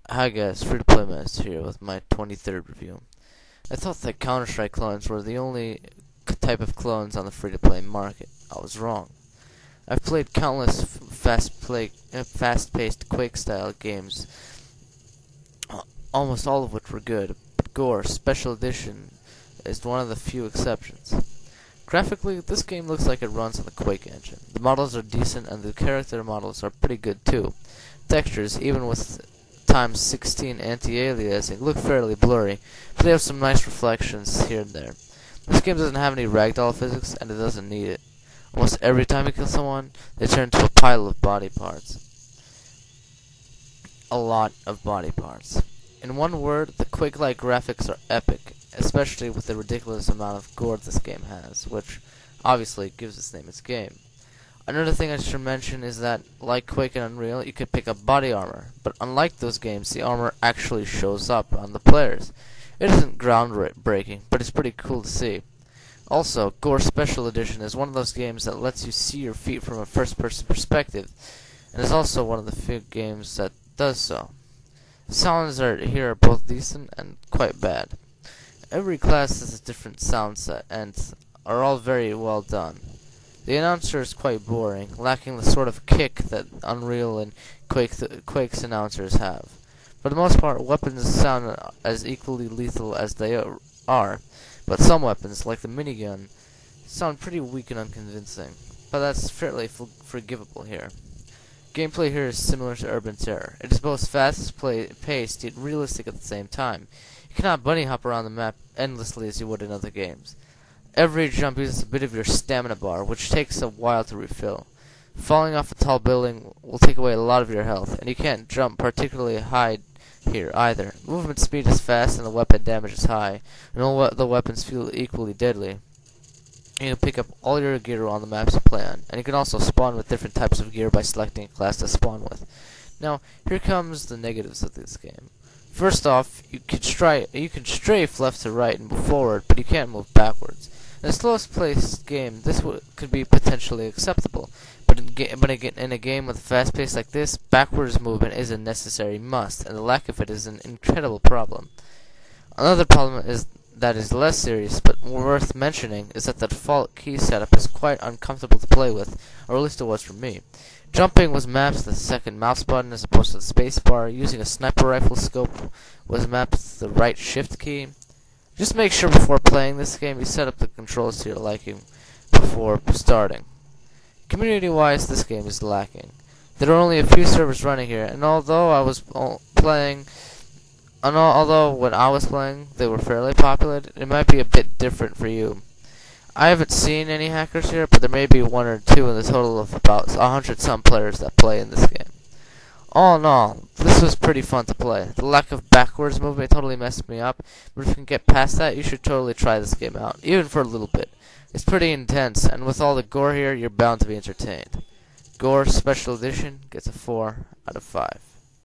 Hi guys, TheF2PMaster's here with my 23rd review. I thought that Counter-Strike clones were the only type of clones on the free-to-play market. I was wrong. I've played countless fast-paced Quake-style games, almost all of which were good, but Gore Special Edition is one of the few exceptions. Graphically, this game looks like it runs on the Quake engine. The models are decent and the character models are pretty good too. Textures, even with times 16 anti-aliasing, look fairly blurry, but they have some nice reflections here and there. This game doesn't have any ragdoll physics, and it doesn't need it. Almost every time you kill someone, they turn into a pile of body parts. A lot of body parts. In one word, the Quake-like graphics are epic, especially with the ridiculous amount of gore this game has, which obviously gives its name its game. Another thing I should mention is that, like Quake and Unreal, you could pick up body armor, but unlike those games, the armor actually shows up on the players. It isn't groundbreaking, but it's pretty cool to see. Also, Gore Special Edition is one of those games that lets you see your feet from a first-person perspective, and is also one of the few games that does so. Sounds here are both decent and quite bad. Every class has a different sound set, and are all very well done. The announcer is quite boring, lacking the sort of kick that Unreal and Quake's announcers have. For the most part, weapons sound as equally lethal as they are, but some weapons, like the minigun, sound pretty weak and unconvincing, but that's fairly forgivable here. Gameplay here is similar to Urban Terror. It is both fast-paced yet realistic at the same time. You cannot bunny hop around the map endlessly as you would in other games. Every jump uses a bit of your stamina bar, which takes a while to refill. Falling off a tall building will take away a lot of your health, and you can't jump particularly high here either. Movement speed is fast and the weapon damage is high, and all the weapons feel equally deadly. You can pick up all your gear on the maps you play on, and you can also spawn with different types of gear by selecting a class to spawn with. Now, here comes the negatives of this game. First off, you can strafe left to right and move forward, but you can't move backwards. In a slowest-paced game, this could be potentially acceptable, but in a game with a fast pace like this, backwards movement is a necessary must, and the lack of it is an incredible problem. Another problem that is less serious, but worth mentioning, is that the default key setup is quite uncomfortable to play with, or at least it was for me. Jumping was mapped to the second mouse button as opposed to the space bar. Using a sniper rifle scope was mapped to the right shift key. Just make sure before playing this game you set up the controls to your liking before starting. Community-wise, this game is lacking. There are only a few servers running here, and although when I was playing they were fairly popular, it might be a bit different for you. I haven't seen any hackers here, but there may be one or two in the total of about 100-some players that play in this game. All in all, this was pretty fun to play. The lack of backwards movement totally messed me up, but if you can get past that, you should totally try this game out, even for a little bit. It's pretty intense, and with all the gore here, you're bound to be entertained. Gore Special Edition gets a 4 out of 5.